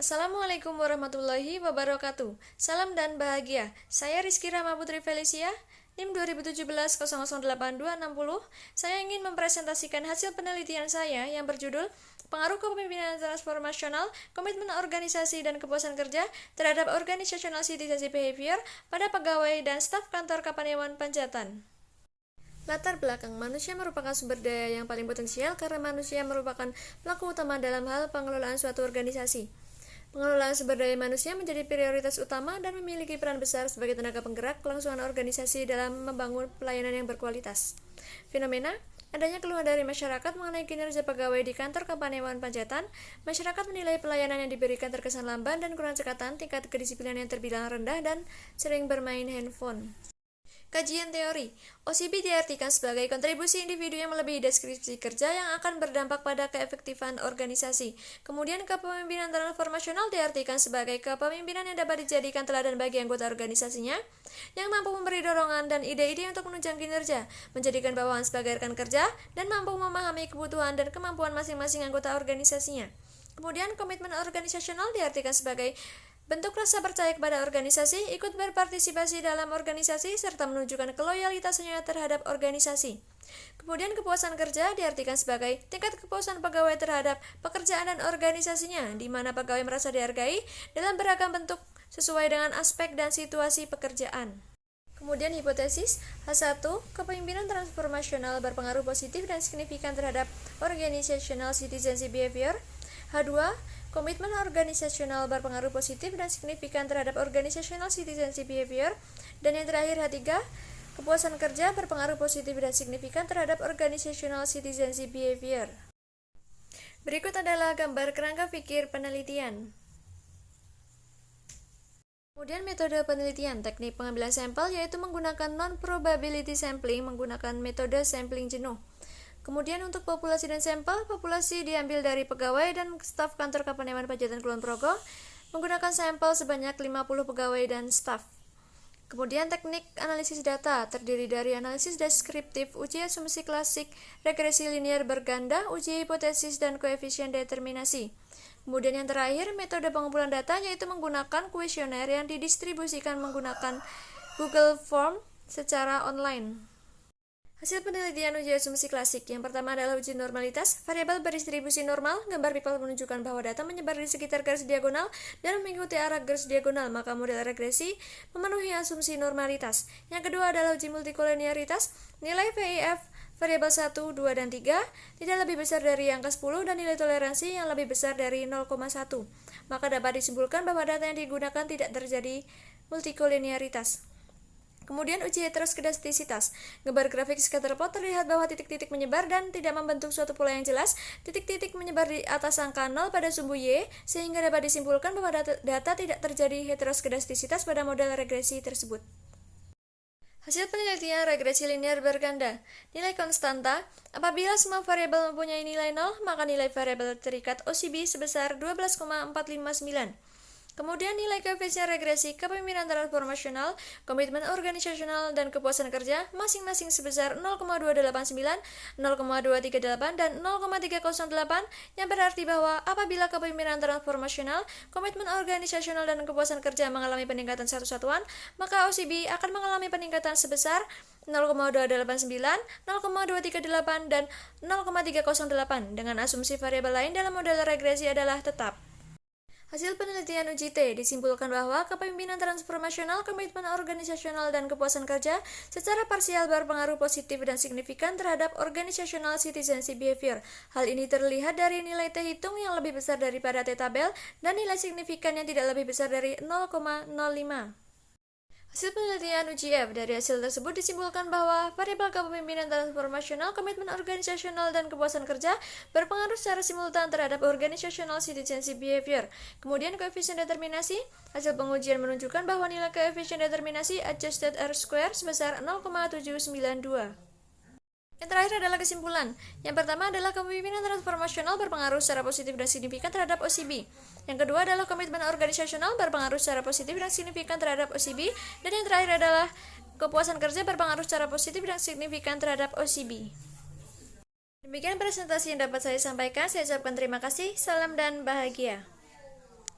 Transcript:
Assalamualaikum warahmatullahi wabarakatuh. Salam dan bahagia. Saya Rizky Rahma Putri Felicia, NIM 2017008260. Saya ingin mempresentasikan hasil penelitian saya yang berjudul Pengaruh Kepemimpinan Transformasional, Komitmen Organisasi dan Kepuasan Kerja terhadap Organizational Citizenship Behavior pada pegawai dan staf kantor Kapanewon Panjatan. Latar belakang: manusia merupakan sumber daya yang paling potensial karena manusia merupakan pelaku utama dalam hal pengelolaan suatu organisasi. Pengelolaan sumber daya manusia menjadi prioritas utama dan memiliki peran besar sebagai tenaga penggerak kelangsungan organisasi dalam membangun pelayanan yang berkualitas. Fenomena: adanya keluhan dari masyarakat mengenai kinerja pegawai di kantor Kapanewon Panjatan. Masyarakat menilai pelayanan yang diberikan terkesan lamban dan kurang cekatan, tingkat kedisiplinan yang terbilang rendah, dan sering bermain handphone. Kajian teori. OCB diartikan sebagai kontribusi individu yang melebihi deskripsi kerja yang akan berdampak pada keefektifan organisasi. Kemudian kepemimpinan transformasional diartikan sebagai kepemimpinan yang dapat dijadikan teladan bagi anggota organisasinya, yang mampu memberi dorongan dan ide-ide untuk menunjang kinerja, menjadikan bawahan sebagai rekan kerja, dan mampu memahami kebutuhan dan kemampuan masing-masing anggota organisasinya. Kemudian komitmen organisasional diartikan sebagai bentuk rasa percaya kepada organisasi, ikut berpartisipasi dalam organisasi, serta menunjukkan keloyalitasnya terhadap organisasi. Kemudian kepuasan kerja diartikan sebagai tingkat kepuasan pegawai terhadap pekerjaan dan organisasinya, di mana pegawai merasa dihargai dalam beragam bentuk sesuai dengan aspek dan situasi pekerjaan. Kemudian hipotesis H1, kepemimpinan transformasional berpengaruh positif dan signifikan terhadap organizational citizenship behavior. H2, komitmen organisasional berpengaruh positif dan signifikan terhadap organizational citizenship behavior. Dan yang terakhir H3, kepuasan kerja berpengaruh positif dan signifikan terhadap organizational citizenship behavior. Berikut adalah gambar kerangka pikir penelitian. Kemudian metode penelitian, teknik pengambilan sampel yaitu menggunakan non-probability sampling menggunakan metode sampling jenuh. Kemudian untuk populasi dan sampel, populasi diambil dari pegawai dan staf kantor Kapanewon Panjatan Kulon Progo menggunakan sampel sebanyak 50 pegawai dan staf. Kemudian teknik analisis data terdiri dari analisis deskriptif, uji asumsi klasik, regresi linear berganda, uji hipotesis, dan koefisien determinasi. Kemudian yang terakhir, metode pengumpulan data yaitu menggunakan kuesioner yang didistribusikan menggunakan Google Form secara online. Hasil penelitian uji asumsi klasik. Yang pertama adalah uji normalitas. Variabel berdistribusi normal. Gambar people menunjukkan bahwa data menyebar di sekitar garis diagonal dan mengikuti arah garis diagonal, maka model regresi memenuhi asumsi normalitas. Yang kedua adalah uji multikoliniaritas. Nilai VIF variabel 1, 2, dan 3 tidak lebih besar dari angka 10 dan nilai toleransi yang lebih besar dari 0,1. Maka dapat disimpulkan bahwa data yang digunakan tidak terjadi multikoliniaritas. Kemudian uji heteroskedastisitas. Gambar grafik scatter plot terlihat bahwa titik-titik menyebar dan tidak membentuk suatu pola yang jelas. Titik-titik menyebar di atas angka 0 pada sumbu Y, sehingga dapat disimpulkan bahwa data tidak terjadi heteroskedastisitas pada model regresi tersebut. Hasil penelitian regresi linear berganda. Nilai konstanta. Apabila semua variabel mempunyai nilai 0, maka nilai variabel terikat OCB sebesar 12,459. Kemudian nilai koefisien regresi kepemimpinan transformasional, komitmen organisasional, dan kepuasan kerja masing-masing sebesar 0,289, 0,238, dan 0,308, yang berarti bahwa apabila kepemimpinan transformasional, komitmen organisasional, dan kepuasan kerja mengalami peningkatan satu satuan, maka OCB akan mengalami peningkatan sebesar 0,289, 0,238, dan 0,308 dengan asumsi variabel lain dalam model regresi adalah tetap. Hasil penelitian uji T disimpulkan bahwa kepemimpinan transformasional, komitmen organisasional, dan kepuasan kerja secara parsial berpengaruh positif dan signifikan terhadap organizational citizenship behavior. Hal ini terlihat dari nilai T hitung yang lebih besar daripada T tabel dan nilai signifikan yang tidak lebih besar dari 0,05. Hasil penelitian uji F. Dari hasil tersebut disimpulkan bahwa variabel kepemimpinan transformasional, komitmen organisasional, dan kepuasan kerja berpengaruh secara simultan terhadap organizational citizenship behavior. Kemudian koefisien determinasi. Hasil pengujian menunjukkan bahwa nilai koefisien determinasi adjusted R-square sebesar 0,792. Yang terakhir adalah kesimpulan. Yang pertama adalah kepemimpinan transformasional berpengaruh secara positif dan signifikan terhadap OCB. Yang kedua adalah komitmen organisasional berpengaruh secara positif dan signifikan terhadap OCB. Dan yang terakhir adalah kepuasan kerja berpengaruh secara positif dan signifikan terhadap OCB. Demikian presentasi yang dapat saya sampaikan. Saya ucapkan terima kasih. Salam dan bahagia.